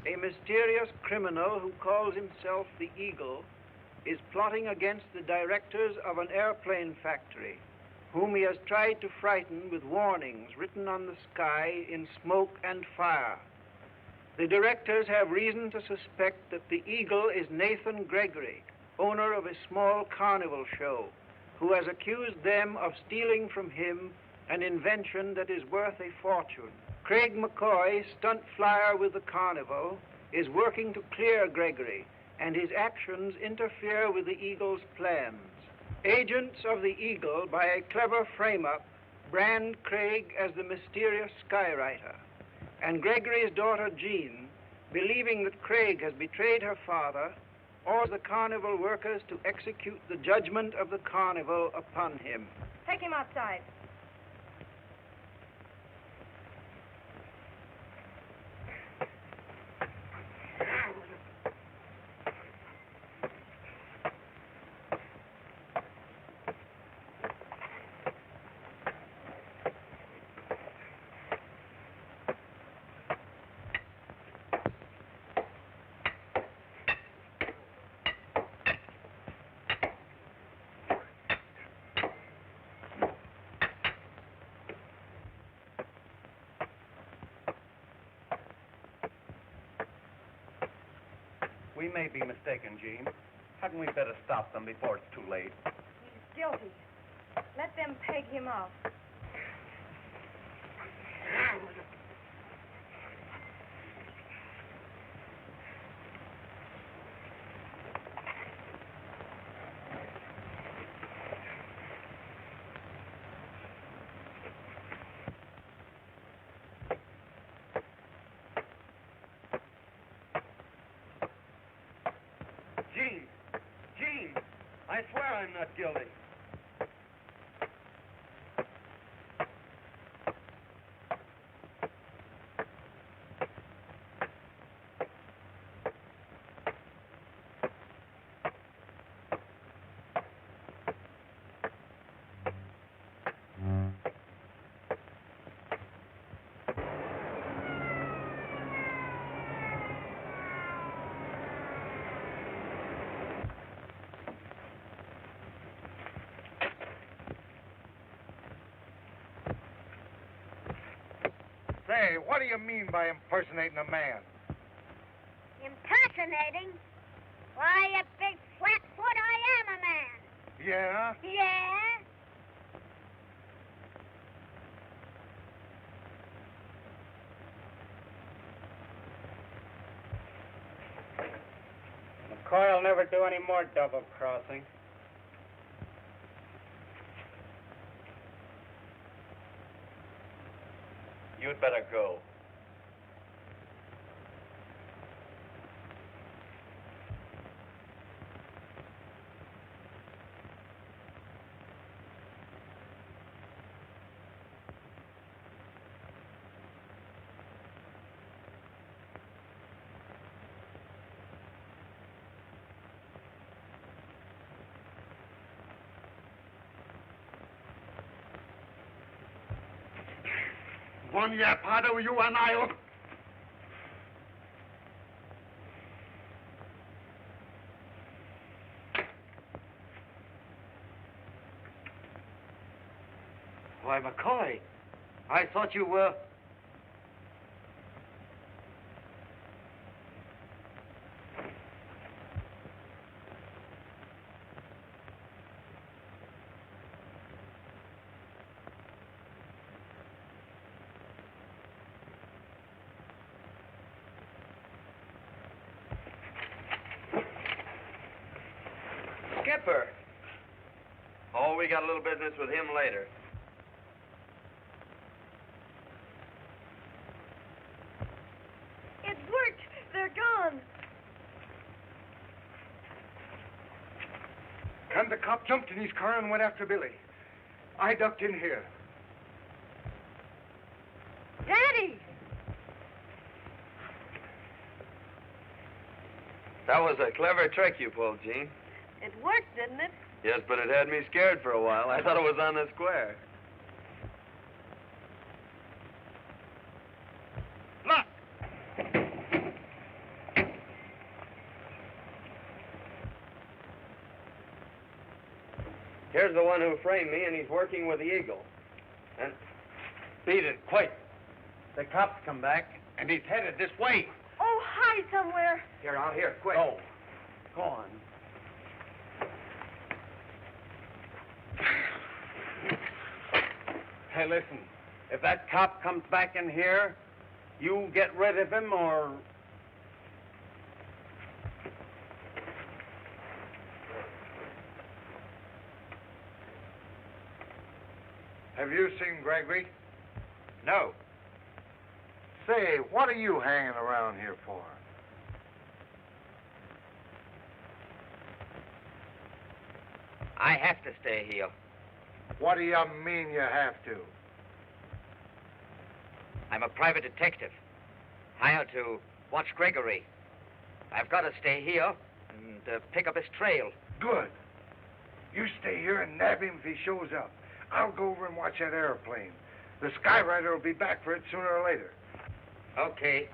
a mysterious criminal who calls himself the Eagle is plotting against the directors of an airplane factory, whom he has tried to frighten with warnings written on the sky in smoke and fire. The directors have reason to suspect that the Eagle is Nathan Gregory, owner of a small carnival show, who has accused them of stealing from him an invention that is worth a fortune. Craig McCoy, stunt flyer with the carnival, is working to clear Gregory, and his actions interfere with the Eagle's plans. Agents of the Eagle, by a clever frame-up, brand Craig as the mysterious skywriter. And Gregory's daughter, Jean, believing that Craig has betrayed her father, orders the carnival workers to execute the judgment of the carnival upon him. Take him outside. We may be mistaken, Jean. Hadn't we better stop them before it's too late? He's guilty. Let them peg him off. Jean, I swear I'm not guilty. Say, what do you mean by impersonating a man? Impersonating? Why, you big flatfoot, I am a man. Yeah? Yeah? McCoy'll never do any more double-crossing. You'd better go. One yap out of you and I'll... Why, McCoy, I thought you were... Skipper. Oh, we got a little business with him later. It worked. They're gone. And the cop jumped in his car and went after Billy. I ducked in here. Daddy! That was a clever trick you pulled, Jean. It worked, didn't it? Yes, but it had me scared for a while. I thought it was on the square. Look! Here's the one who framed me, and he's working with the Eagle. And Beat it, quick. The cops come back, and he's headed this way. Oh, hide somewhere. here, out here, quick. Go. Go on. Hey, listen. If that cop comes back in here, you get rid of him or... Have you seen Gregory? No. Say, what are you hanging around here for? I have to stay here. What do you mean you have to? I'm a private detective, hired to watch Gregory. I've got to stay here and pick up his trail. Good. You stay here and nab him if he shows up. I'll go over and watch that airplane. The Skyrider will be back for it sooner or later. Okay.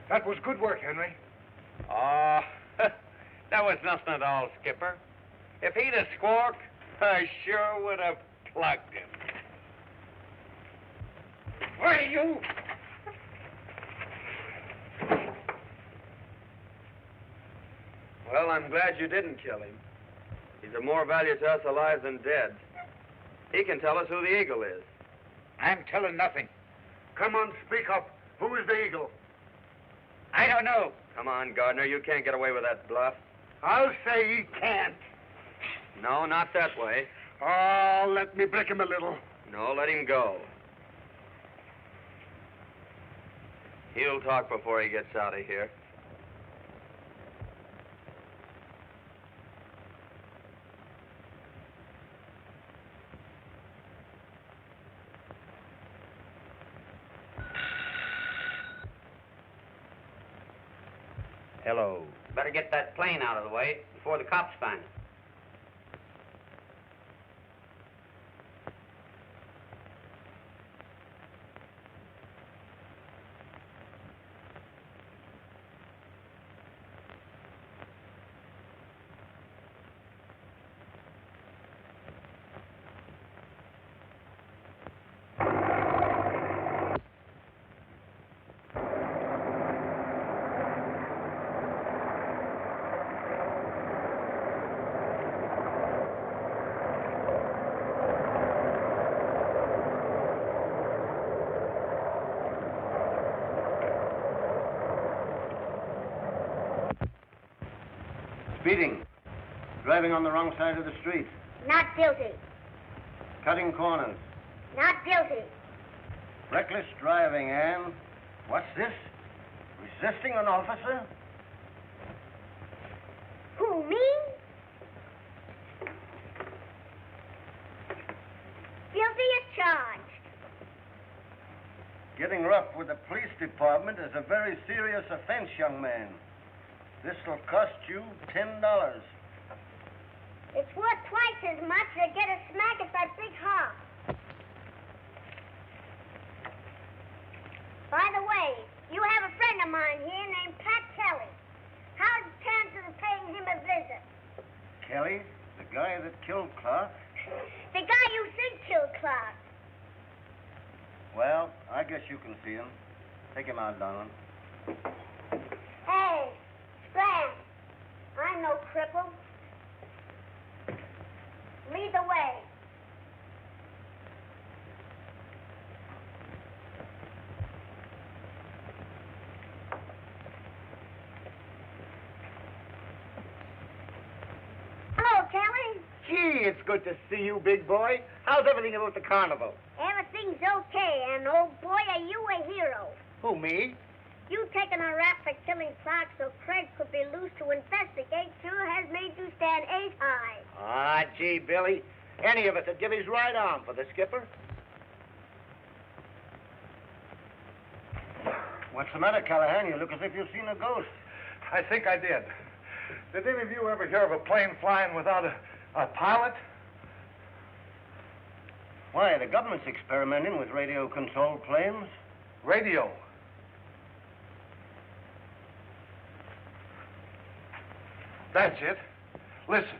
That was good work, Henry. Oh, that was nothing at all, Skipper. If he'd have squawked, I sure would have plugged him. Where you? Well, I'm glad you didn't kill him. He's of more value to us alive than dead. He can tell us who the Eagle is. I'm telling nothing. Come on, speak up. Who is the Eagle? I don't know. Come on, Gardner, you can't get away with that bluff. I'll say he can't. No, not that way. Oh, let me break him a little. No, let him go. He'll talk before he gets out of here. Hello. Better get that plane out of the way before the cops find it. Speeding. Driving on the wrong side of the street. Not guilty. Cutting corners. Not guilty. Reckless driving, Anne. What's this? Resisting an officer? Who, me? Guilty as charged. Getting rough with the police department is a very serious offense, young man. This'll cost you $10. It's worth twice as much to get a smack at that big hog. By the way, you have a friend of mine here named Pat Kelly. How's the chances of paying him a visit? Kelly, the guy that killed Clark? The guy you think killed Clark. Well, I guess you can see him. Take him out, darling. Hey, Scram, I'm no cripple. Lead the way. Hello, Kelly. Gee, it's good to see you, big boy. How's everything about the carnival? Everything's okay, and old boy, are you a hero? Who, me? You taking a rap for killing Clark so Craig could be loose to investigate sure has made you stand 8 high. Ah, gee, Billy. Any of us would give his right arm for the skipper. What's the matter, Callahan? You look as if you've seen a ghost. I think I did. Did any of you ever hear of a plane flying without a pilot? Why, the government's experimenting with radio-controlled planes. Radio. That's it. Listen,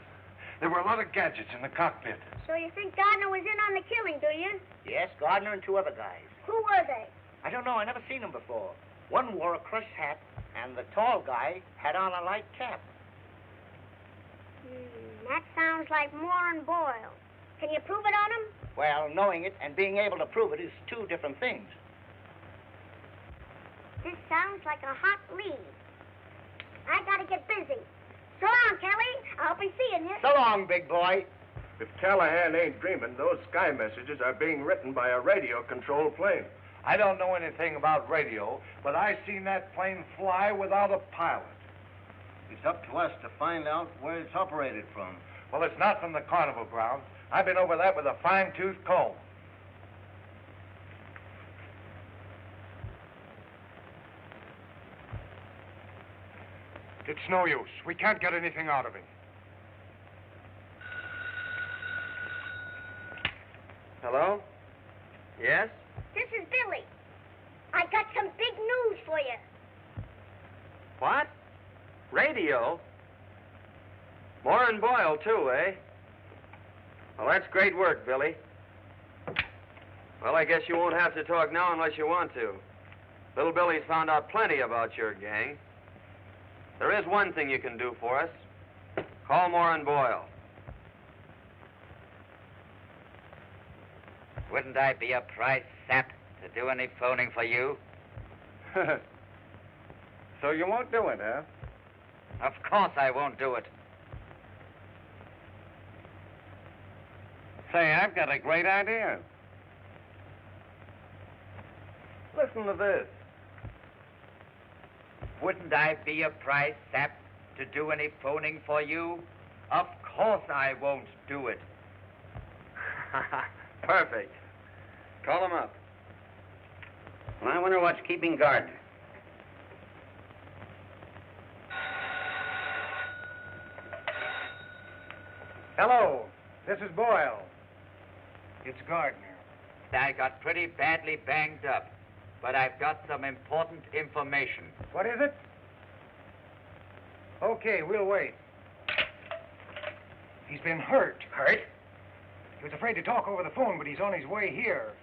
there were a lot of gadgets in the cockpit. So you think Gardner was in on the killing, do you? Yes, Gardner and two other guys. Who were they? I don't know. I never seen them before. One wore a crushed hat, and the tall guy had on a light cap. That sounds like Moore and Boyle. Can you prove it on him? Well, knowing it and being able to prove it is two different things. This sounds like a hot lead. I gotta get busy. So long, Kelly. I'll be seeing you. So long, big boy. If Callahan ain't dreaming, those sky messages are being written by a radio-controlled plane. I don't know anything about radio, but I seen that plane fly without a pilot. It's up to us to find out where it's operated from. Well, it's not from the carnival grounds. I've been over that with a fine-tooth comb. It's no use. We can't get anything out of him. Hello? Yes? This is Billy. I got some big news for you. What? Radio? Moore and Boyle, too, eh? Well, that's great work, Billy. Well, I guess you won't have to talk now unless you want to. Little Billy's found out plenty about your gang. There is one thing you can do for us. Call Moore and Boyle. Wouldn't I be a prize sap to do any phoning for you? So you won't do it, huh? Of course I won't do it. Say, I've got a great idea. Listen to this. Wouldn't I be a prize sap to do any phoning for you? Of course I won't do it. Perfect. Call him up. Well, I wonder what's keeping Gardner. Hello, this is Boyle. It's Gardner. I got pretty badly banged up, but I've got some important information. What is it? Okay, we'll wait. He's been hurt. Hurt? He was afraid to talk over the phone, but he's on his way here.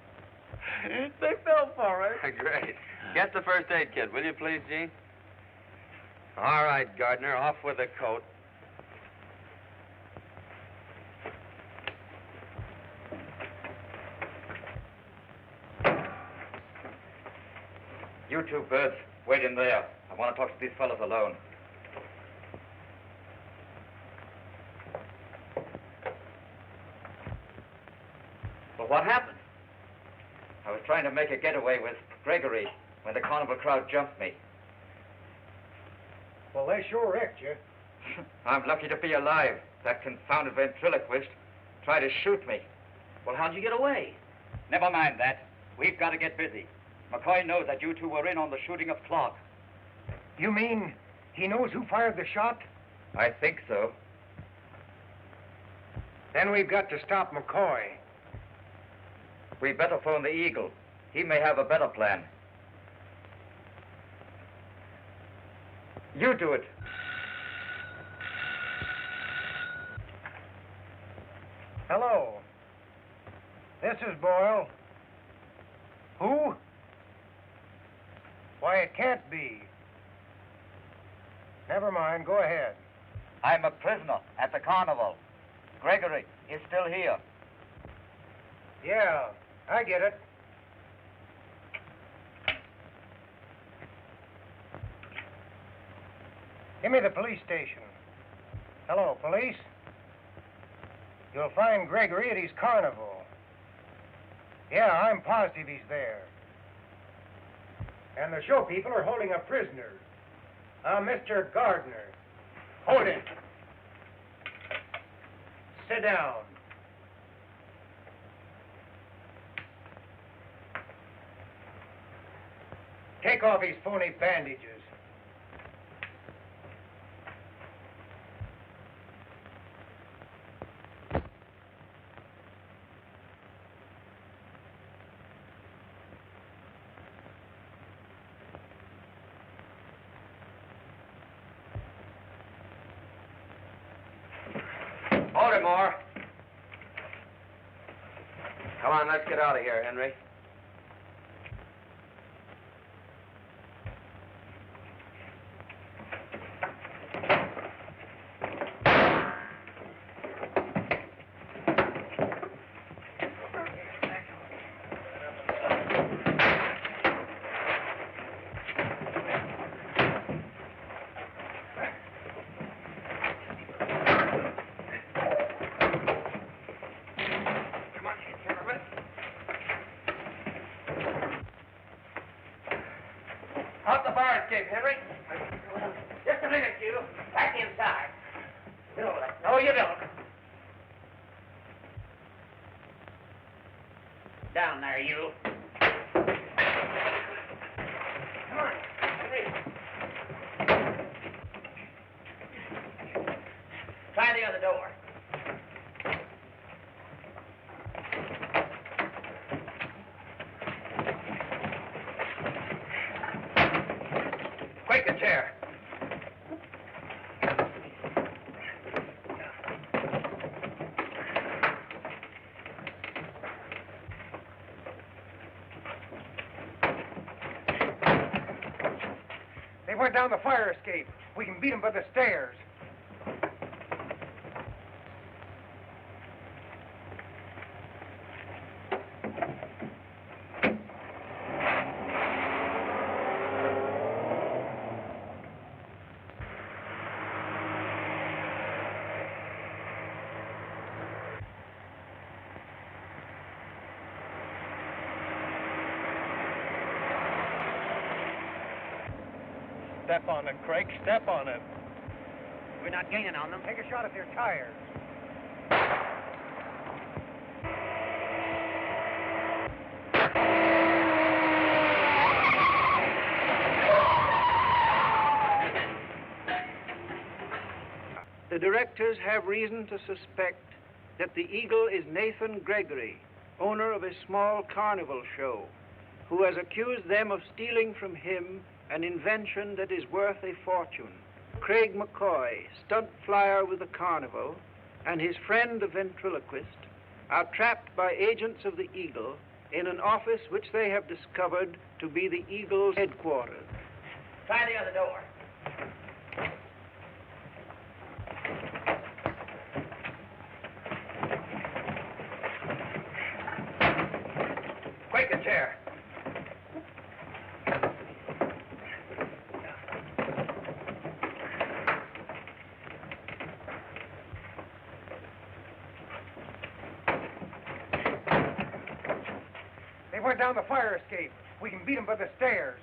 They fell for it. Great. Get the first aid kit, will you please, Gene? All right, Gardner, off with the coat. You two birds, wait in there. I want to talk to these fellows alone. Well, what happened? I was trying to make a getaway with Gregory when the carnival crowd jumped me. Well, they sure wrecked you. I'm lucky to be alive. That confounded ventriloquist tried to shoot me. Well, how'd you get away? Never mind that. We've got to get busy. McCoy knows that you two were in on the shooting of Clark. You mean he knows who fired the shot? I think so. Then we've got to stop McCoy. We better phone the Eagle. He may have a better plan. You do it. Hello. This is Boyle. Who? Why, it can't be. Never mind, go ahead. I'm a prisoner at the carnival. Gregory is still here. Yeah, I get it. Give me the police station. Hello, police. You'll find Gregory at his carnival. Yeah, I'm positive he's there. And the show people are holding a prisoner. Mr. Gardner. Hold him. Sit down. Take off his phony bandages. here, Moore. Come on, let's get out of here, Henry. Out the bar escape, Henry. Just a minute, you. Back inside. No, you don't. Down there, you. Come on, Henry. Try the other door. Quick, a chair. They went down the fire escape. We can beat them by the stairs. Step on it, Craig. Step on it. We're not gaining on them. Take a shot at their tires. The directors have reason to suspect that the Eagle is Nathan Gregory, owner of a small carnival show, who has accused them of stealing from him an invention that is worth a fortune. Craig McCoy, stunt flyer with the carnival, and his friend the ventriloquist are trapped by agents of the Eagle in an office which they have discovered to be the Eagle's headquarters. Try the other door. Quick, a chair. They went down the fire escape. We can beat them by the stairs.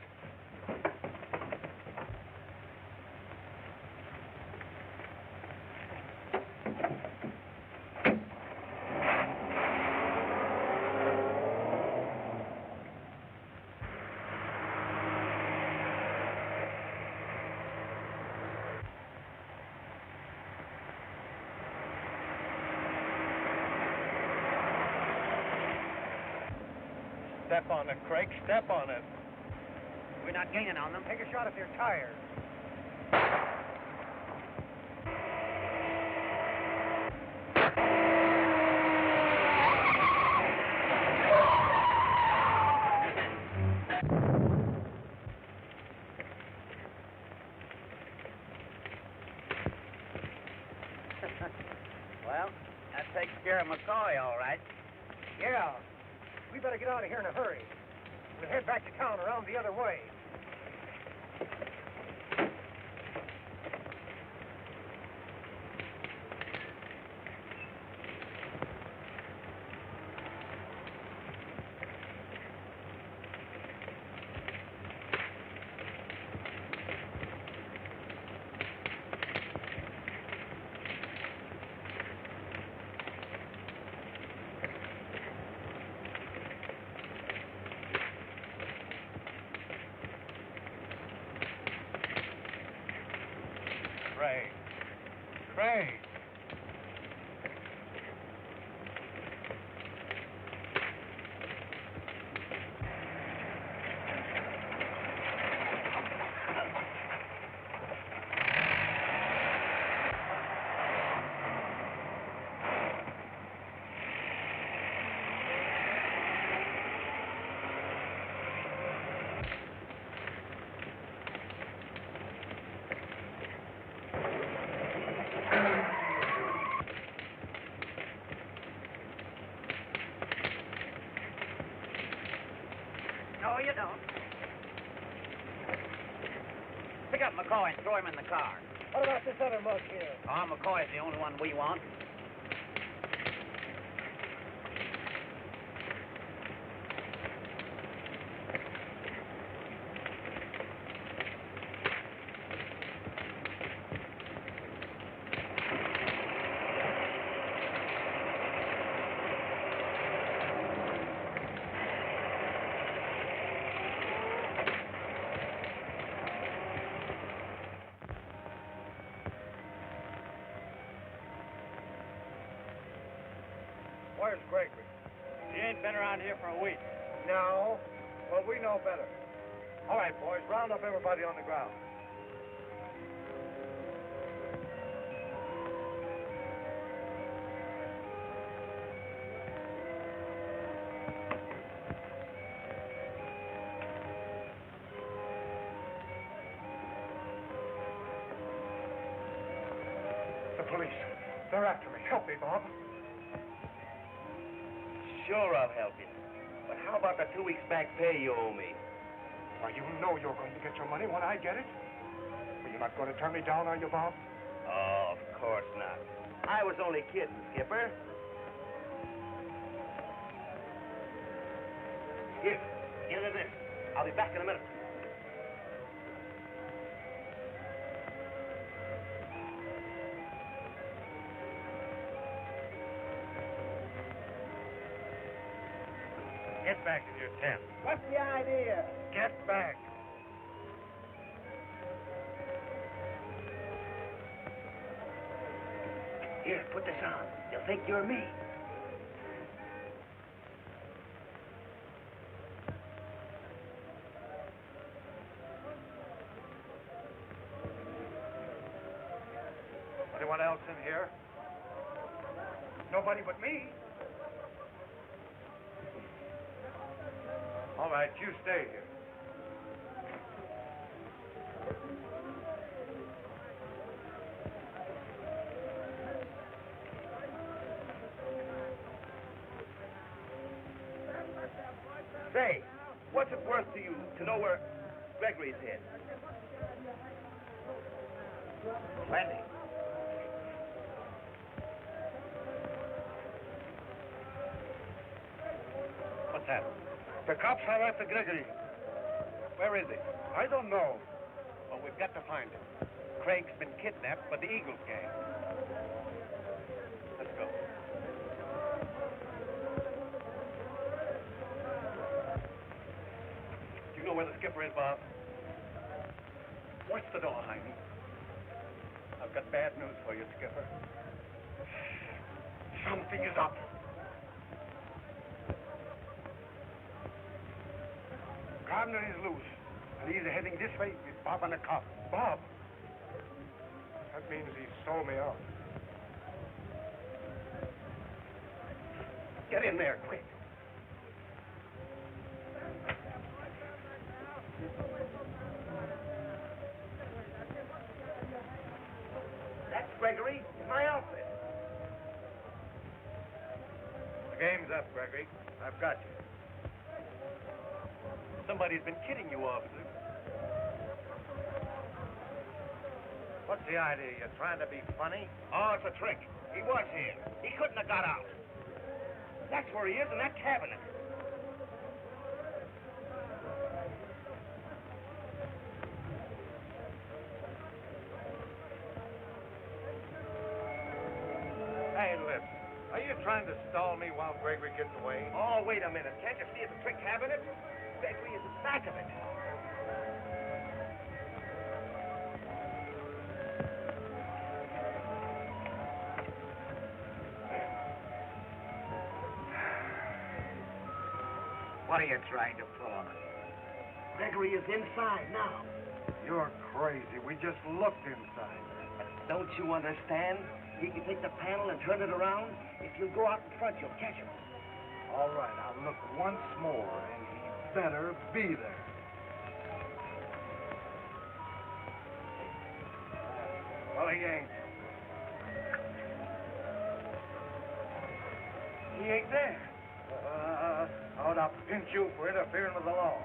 Step on it, Craig. Step on it. We're not gaining on them. Take a shot at their tires. Well, that takes care of McCoy, all right. Yeah. We better get out of here in a hurry. We'll head back to town around the other way. No, you don't. Pick up McCoy and throw him in the car. What about this other muck here? Oh, McCoy's the only one we want. Where's Gregory? He ain't been around here for a week. No. Well, we know better. All right, boys, round up everybody on the ground. The police. They're after me. Help me, Bob. Sure, I'll help you. But how about the 2 weeks back pay you owe me? Why, you know you're going to get your money when I get it. Well, you're not going to turn me down, are you, Bob? Oh, of course not. I was only kidding, Skipper. Here, get into this. I'll be back in a minute. Get back in your tent. What's the idea? Get back. Here, put this on. They'll think you're me. Anyone else in here? Nobody but me. All right, you stay here. Say, what's it worth to you to know where Gregory's hid? Plenty. What's that? The cops are after Gregory. Where is he? I don't know. Well, we've got to find him. Craig's been kidnapped by the Eagles gang. Let's go. Do you know where the skipper is, Bob? Watch the door, Heine. I've got bad news for you, Skipper. Something is up. Gardner is loose, and he's heading this way with Bob and the cop. Bob? That means he sold me out. Get in there, quick. That's Gregory. My outfit. The game's up, Gregory. I've got you. Somebody's been kidding you, officer. What's the idea? You're trying to be funny? Oh, it's a trick. He was here. He couldn't have got out. That's where he is, in that cabinet. Hey, listen. Are you trying to stall me while Gregory gets away? Oh, wait a minute. Can't you see it's a trick cabinet? Gregory is at the back of it. What are you trying to pull on us? Gregory is inside now. You're crazy. We just looked inside. Don't you understand? He can take the panel and turn it around. If you go out in front, you'll catch him. All right, I'll look once more, and he better be there. Well, he ain't. He ain't there. How'd I pinch you for interfering with the law?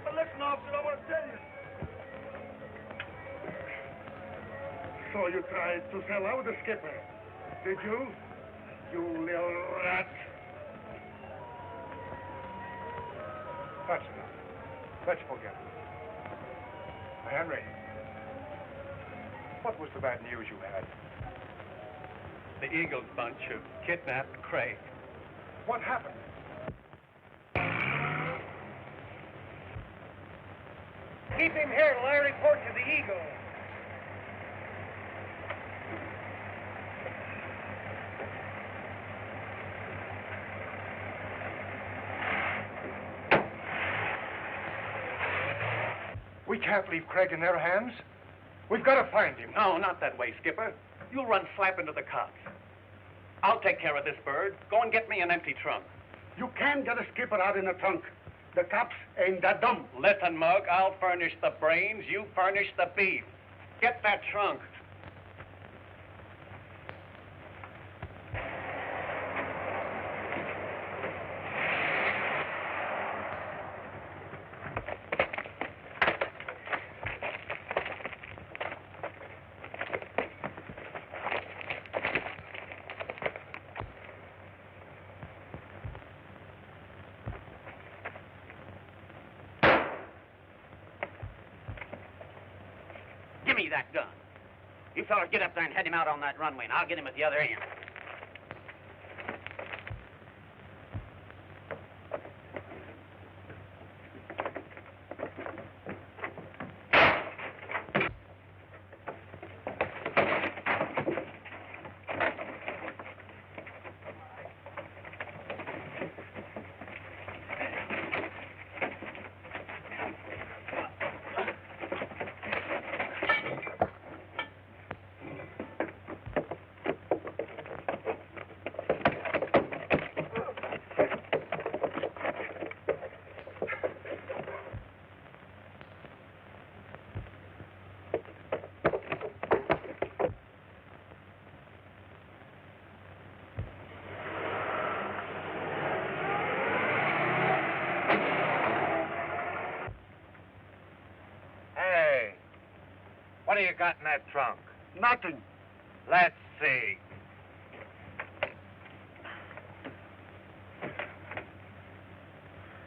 But listen, officer, I want to tell you. So you tried to sell out the skipper, did you? You little rat. That's enough. Let's forget it. Henry, what was the bad news you had? The Eagles bunch have kidnapped Craig. What happened? Keep him here till I report to the Eagle. We can't leave Craig in their hands. We've got to find him. No, not that way, Skipper. You'll run slap into the cops. I'll take care of this bird. Go and get me an empty trunk. You can't get a skipper out in a trunk. The cops ain't that dumb. Listen, Mug, I'll furnish the brains. You furnish the beef. Get that trunk. Give me that gun. You fellas get up there and head him out on that runway, and I'll get him at the other end. What do you got in that trunk? Nothing. Let's see.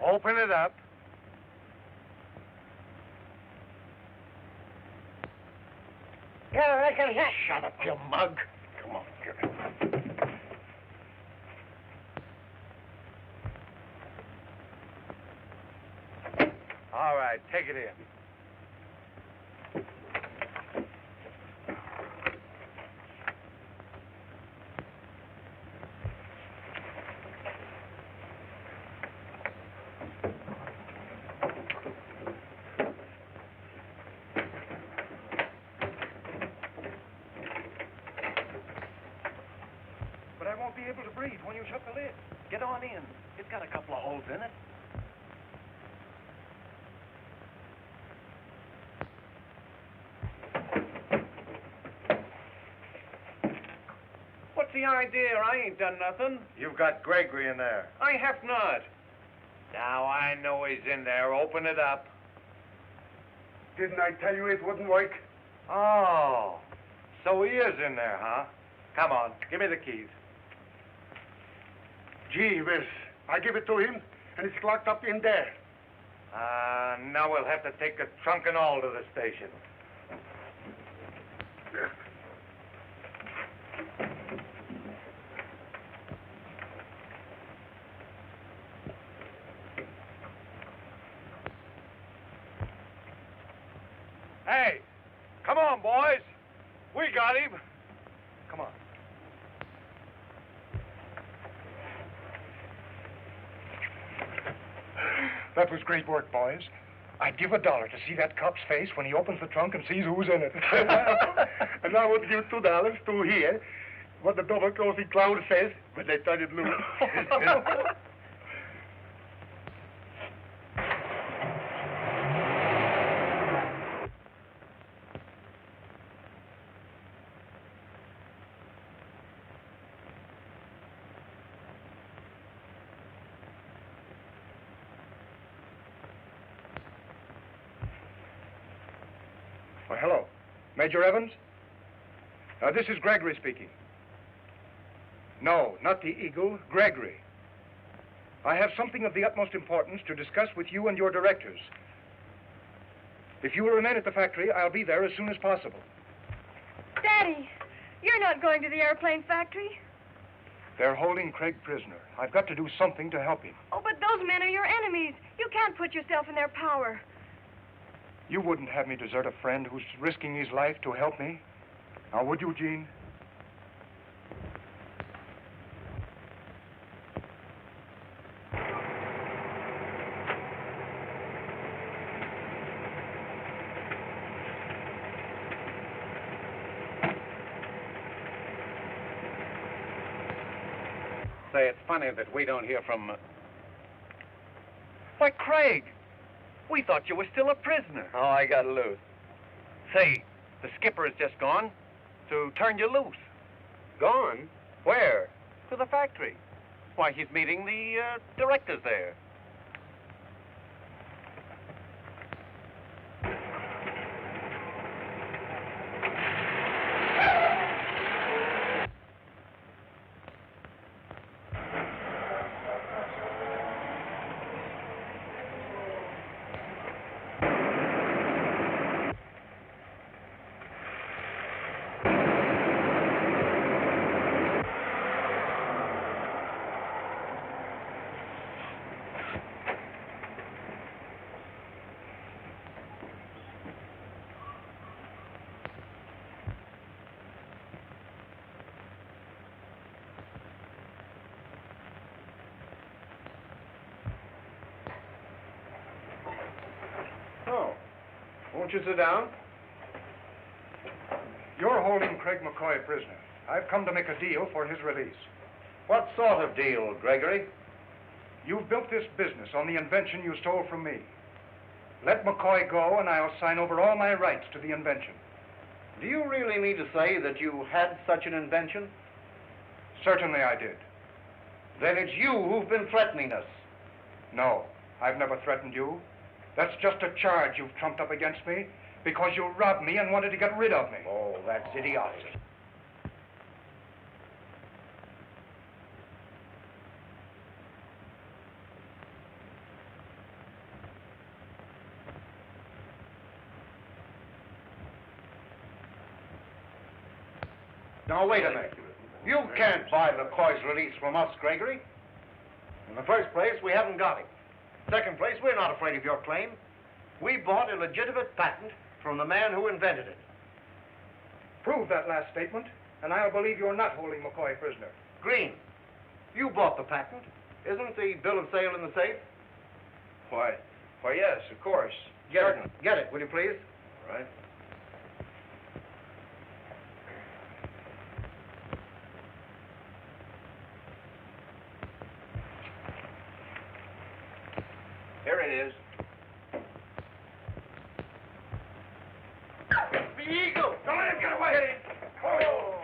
Open it up. Yeah, I can hear. Shut up, you mug. Come on, get it. All right, take it in. But I won't be able to breathe when you shut the lid. Get on in. It's got a couple of holes in it. What's the idea? I ain't done nothing. You've got Gregory in there. I have not. Now I know he's in there. Open it up. Didn't I tell you it wouldn't work? Oh, so he is in there, huh? Come on, give me the keys. Gee whiz. I give it to him, and it's locked up in there. Now we'll have to take the trunk and all to the station. Hey, come on, boys. We got him. Come on. That was great work, boys. I'd give $1 to see that cop's face when he opens the trunk and sees who's in it. And I would give $2 to hear what the double-closing clown says when they turn it loose. Oh, hello. Major Evans? This is Gregory speaking. No, not the Eagle, Gregory. I have something of the utmost importance to discuss with you and your directors. If you will remain at the factory, I'll be there as soon as possible. Daddy, you're not going to the airplane factory. They're holding Craig prisoner. I've got to do something to help him. Oh, but those men are your enemies. You can't put yourself in their power. You wouldn't have me desert a friend who's risking his life to help me. Now, would you, Jean? Say, it's funny that we don't hear from... Why, Craig, we thought you were still a prisoner. Oh, I got loose. Say, the skipper has just gone to turn you loose. Gone? Where? To the factory. Why, he's meeting the directors there. Oh. Won't you sit down? You're holding Craig McCoy prisoner. I've come to make a deal for his release. What sort of deal, Gregory? You've built this business on the invention you stole from me. Let McCoy go, and I'll sign over all my rights to the invention. Do you really mean to say that you had such an invention? Certainly I did. Then it's you who've been threatening us. No, I've never threatened you. That's just a charge you've trumped up against me because you robbed me and wanted to get rid of me. Oh, that's idiotic. Now, wait a minute. You can't buy McCoy's release from us, Gregory. In the first place, we haven't got him. Second place, we're not afraid of your claim. We bought a legitimate patent from the man who invented it. Prove that last statement, and I'll believe you're not holding McCoy prisoner. Green, you bought the patent. Isn't the bill of sale in the safe? Why, yes, of course. Get it, will you please? All right. Here it is. The Eagle! Don't let him get away! Oh.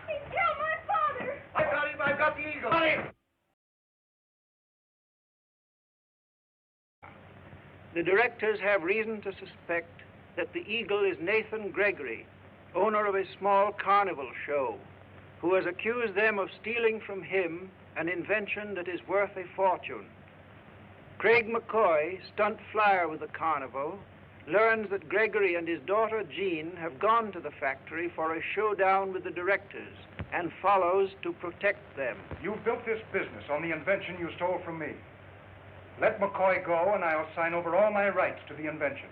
He killed my father! I got him! I got the Eagle! Got him! The directors have reason to suspect that the Eagle is Nathan Gregory, owner of a small carnival show, who has accused them of stealing from him an invention that is worth a fortune. Craig McCoy, stunt flyer with the carnival, learns that Gregory and his daughter Jean have gone to the factory for a showdown with the directors and follows to protect them. You've built this business on the invention you stole from me. Let McCoy go, and I'll sign over all my rights to the invention.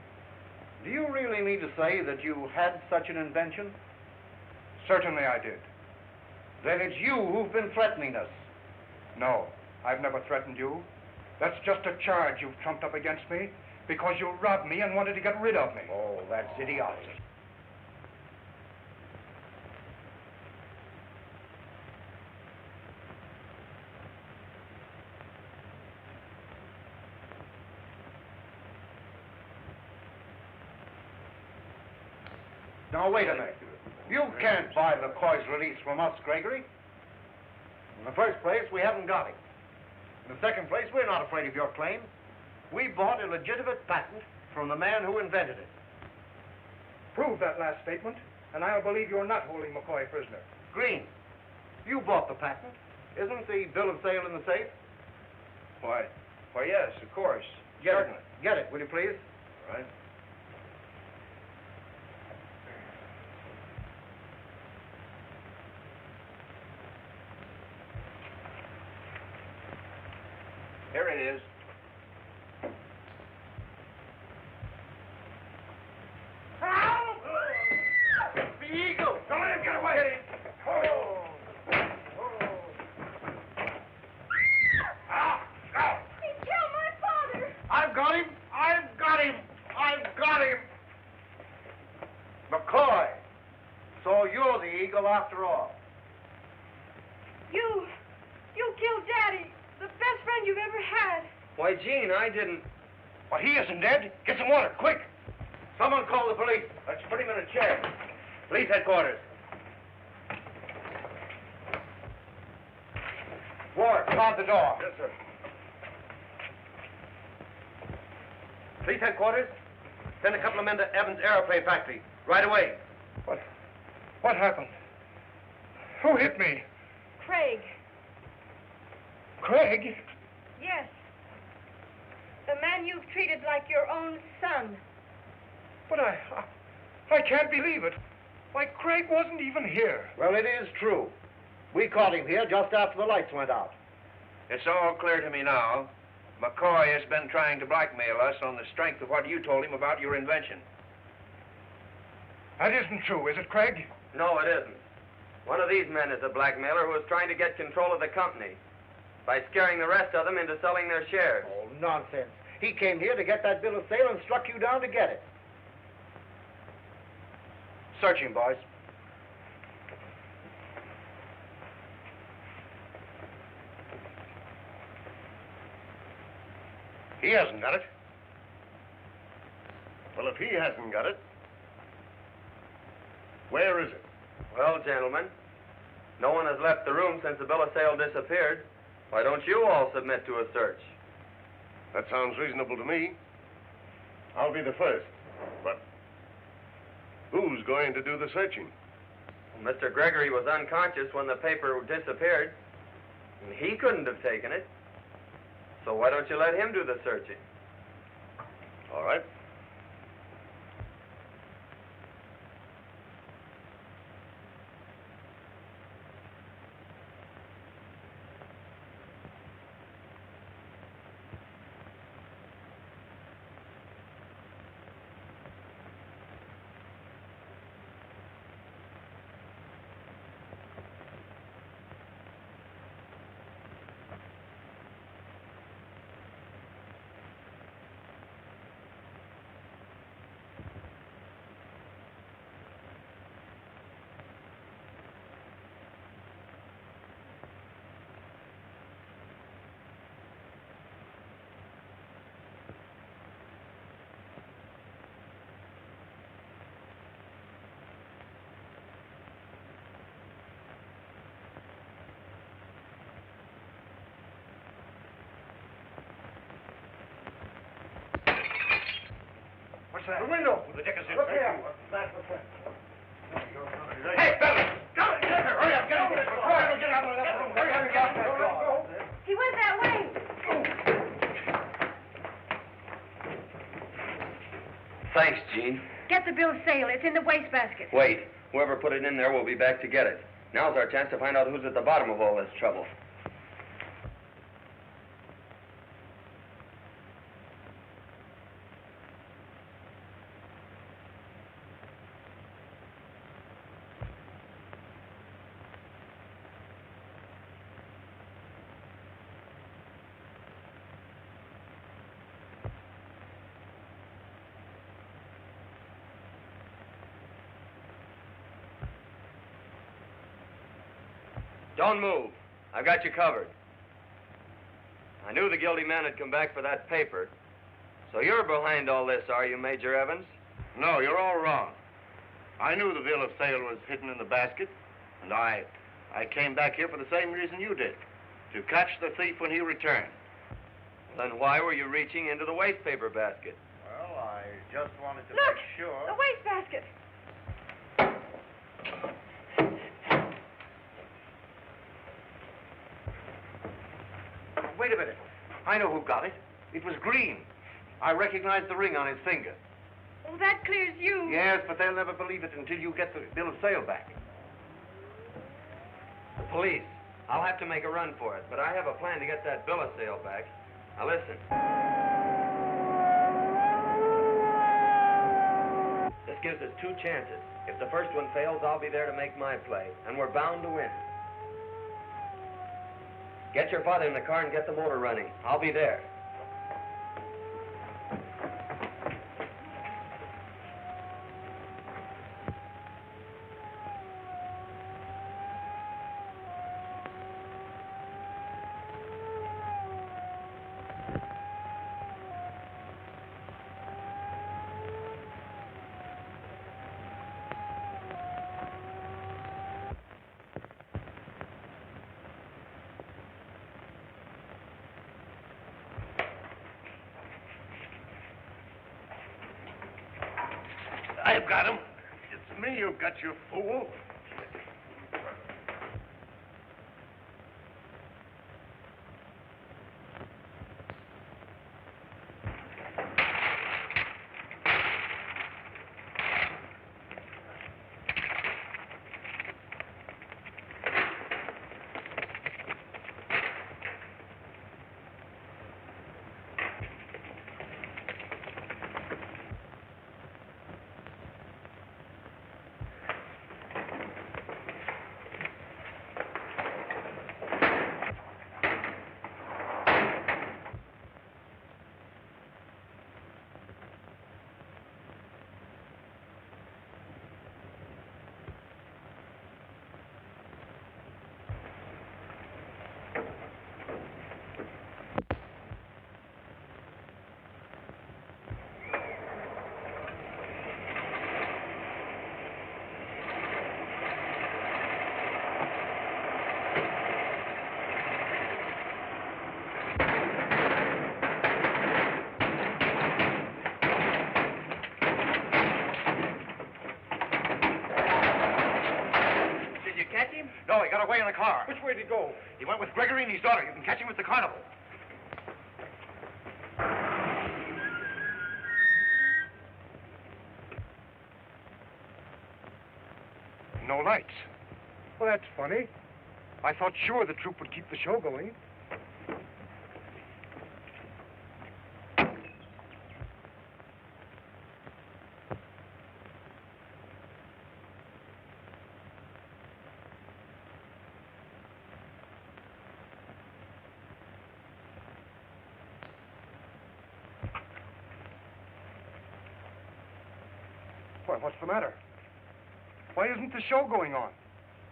Do you really mean to say that you had such an invention? Certainly I did. Then it's you who've been threatening us. No, I've never threatened you. That's just a charge you've trumped up against me because you robbed me and wanted to get rid of me. Oh, that's idiotic. Now, wait a minute. You can't buy McCoy's release from us, Gregory. In the first place, we haven't got him. In the second place, we're not afraid of your claim. We bought a legitimate patent from the man who invented it. Prove that last statement, and I'll believe you're not holding McCoy prisoner. Green, you bought the patent. Isn't the bill of sale in the safe? Why, yes, of course. Certainly. Get it, will you please? All right. Here it is. The Eagle! Don't let him get away! He killed my father! I've got him! I've got him! I've got him! McCoy! So you're the Eagle after all. You killed Daddy, the best friend you've ever had. Why, Gene, I didn't... Well, he isn't dead. Get some water, quick! Someone call the police. Let's put him in a chair. Police headquarters. Ward, guard the door. Yes, sir. Police headquarters, send a couple of men to Evans' aeroplane factory. Right away. What happened? Who hit me? Craig. Craig? Yes. The man you've treated like your own son. But I can't believe it. Why, Craig wasn't even here. Well, it is true. We caught him here just after the lights went out. It's all clear to me now. McCoy has been trying to blackmail us on the strength of what you told him about your invention. That isn't true, is it, Craig? No, it isn't. One of these men is a blackmailer who is trying to get control of the company by scaring the rest of them into selling their shares. Oh, nonsense. He came here to get that bill of sale and struck you down to get it. Search him, boys. He hasn't got it. Well, if he hasn't got it, where is it? Well, gentlemen, no one has left the room since the bill of sale disappeared. Why don't you all submit to a search? That sounds reasonable to me. I'll be the first. But who's going to do the searching? Well, Mr. Gregory was unconscious when the paper disappeared, and he couldn't have taken it. So why don't you let him do the searching? All right. The window. The dick is in. Look here. Hey, fellas! Get here! Hurry up! Get over there! Get out of that room! Hurry up! Get out of that room! He went that way. Thanks, Gene. Get the bill of sale. It's in the wastebasket. Wait. Whoever put it in there will be back to get it. Now's our chance to find out who's at the bottom of all this trouble. Don't move. I've got you covered. I knew the guilty man had come back for that paper. So you're behind all this, are you, Major Evans? No, you're all wrong. I knew the bill of sale was hidden in the basket, and I came back here for the same reason you did, to catch the thief when he returned. Then why were you reaching into the waste paper basket? Well, I just wanted to Look, make sure. the wastebasket. Wait a minute. I know who got it. It was Green. I recognized the ring on his finger. Well, that clears you. Yes, but they'll never believe it until you get the bill of sale back. Police. I'll have to make a run for it, but I have a plan to get that bill of sale back. Now listen. This gives us 2 chances. If the first one fails, I'll be there to make my play, and we're bound to win. Get your father in the car and get the motor running. I'll be there. I've got him. It's me who got you, fool. No, he got away in the car. Which way did he go? He went with Gregory and his daughter. You can catch him at the carnival. No lights. Well, that's funny. I thought sure the troupe would keep the show going. Well, what's the matter? Why isn't the show going on?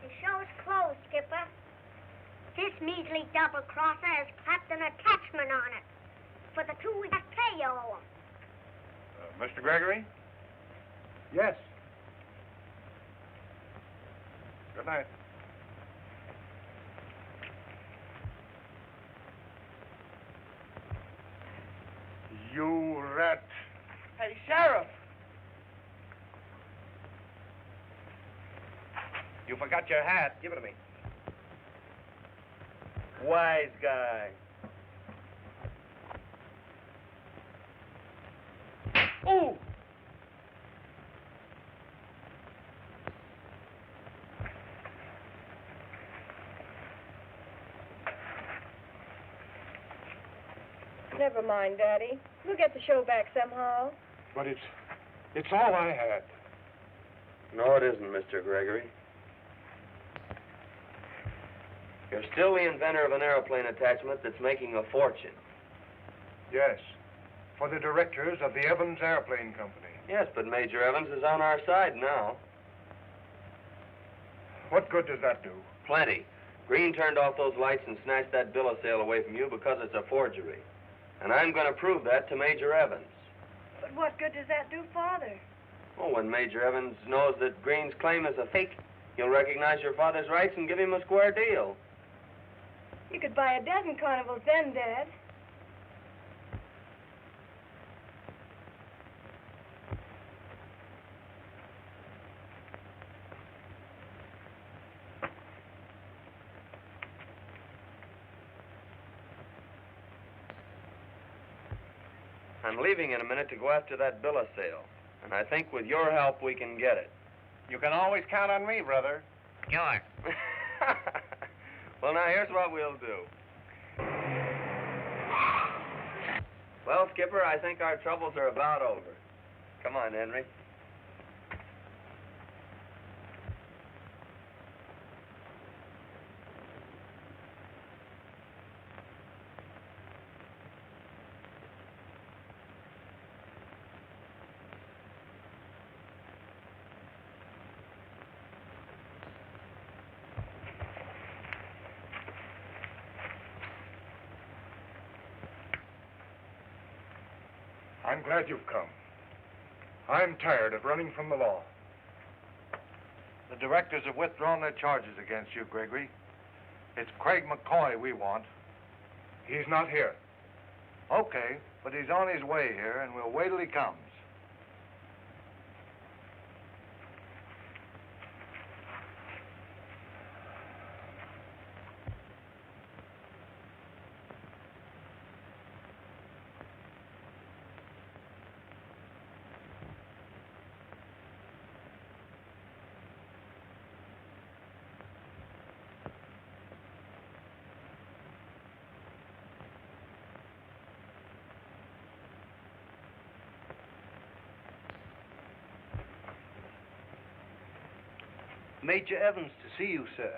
The show's closed, Skipper. This measly double-crosser has clapped an attachment on it for the 2 weeks pay you owe him. Mr. Gregory? Yes. Good night. You rat. Hey, Sheriff. You forgot your hat. Give it to me. Wise guy. Oh! Never mind, Daddy. We'll get the show back somehow. But it's all I had. No, it isn't, Mr. Gregory. You're still the inventor of an airplane attachment that's making a fortune. Yes. For the directors of the Evans Airplane Company. Yes, but Major Evans is on our side now. What good does that do? Plenty. Green turned off those lights and snatched that bill of sale away from you because it's a forgery. And I'm going to prove that to Major Evans. But what good does that do, Father? Well, when Major Evans knows that Green's claim is a fake, he'll recognize your father's rights and give him a square deal. You could buy a dozen carnivals then, Dad. I'm leaving in a minute to go after that bill of sale. And I think with your help, we can get it. You can always count on me, brother. Sure. Well, now, here's what we'll do. Well, Skipper, I think our troubles are about over. Come on, Henry. I'm glad you've come. I'm tired of running from the law. The directors have withdrawn their charges against you, Gregory. It's Craig McCoy we want. He's not here. Okay, but he's on his way here, and we'll wait till he comes. Major Evans to see you, sir.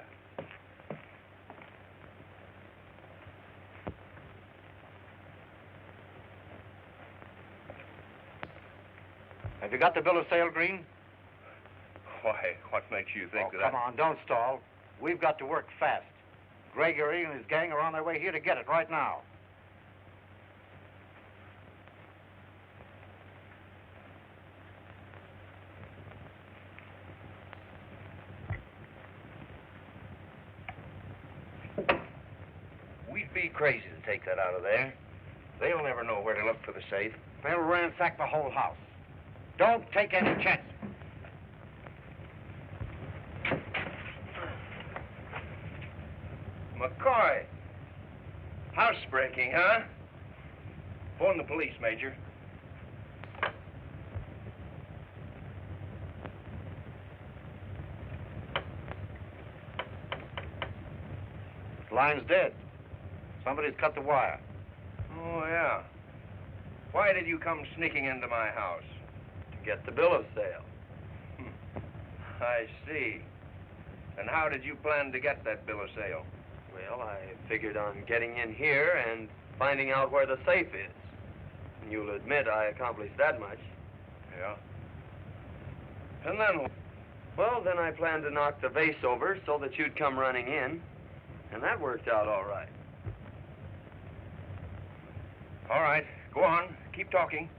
Have you got the bill of sale, Green? Why, what makes you think Come on, don't stall. We've got to work fast. Gregory and his gang are on their way here to get it right now. We'd be crazy to take that out of there. They'll never know where to look for the safe. They'll ransack the whole house. Don't take any chances. McCoy. Housebreaking, huh? Phone the police, Major. Line's dead. Somebody's cut the wire. Oh, yeah. Why did you come sneaking into my house? To get the bill of sale. I see. And how did you plan to get that bill of sale? Well, I figured on getting in here and finding out where the safe is. And you'll admit I accomplished that much. Yeah. And then? Well, then I planned to knock the vase over so that you'd come running in. And that worked out all right. All right, go on. Keep talking.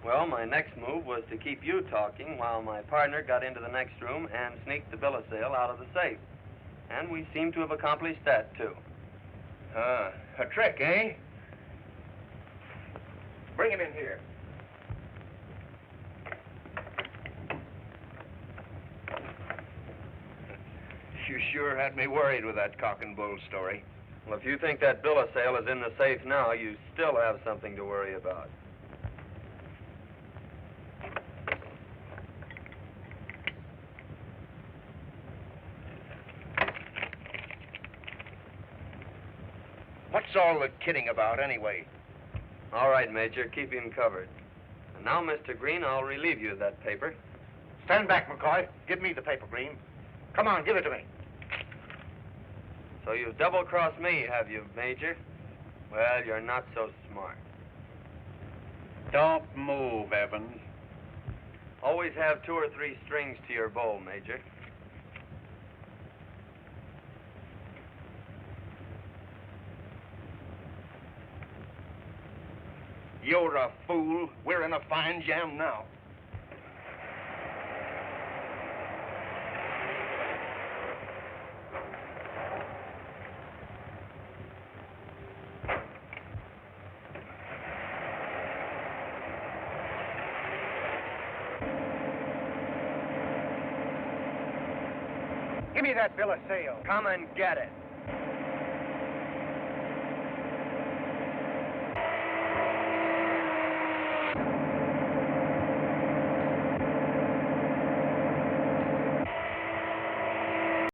Well, my next move was to keep you talking while my partner got into the next room and sneaked the bill of sale out of the safe. And we seem to have accomplished that, too. A trick, eh? Bring him in here. You sure had me worried with that cock and bull story. Well, if you think that bill of sale is in the safe now, you still have something to worry about. What's all the kidding about, anyway? All right, Major, keep him covered. And now, Mr. Green, I'll relieve you of that paper. Stand back, McCoy. Give me the paper, Green. Come on, give it to me. So you've double-crossed me, have you, Major? Well, you're not so smart. Don't move, Evans. Always have 2 or 3 strings to your bow, Major. You're a fool. We're in a fine jam now. Give me that bill of sale. Come and get it.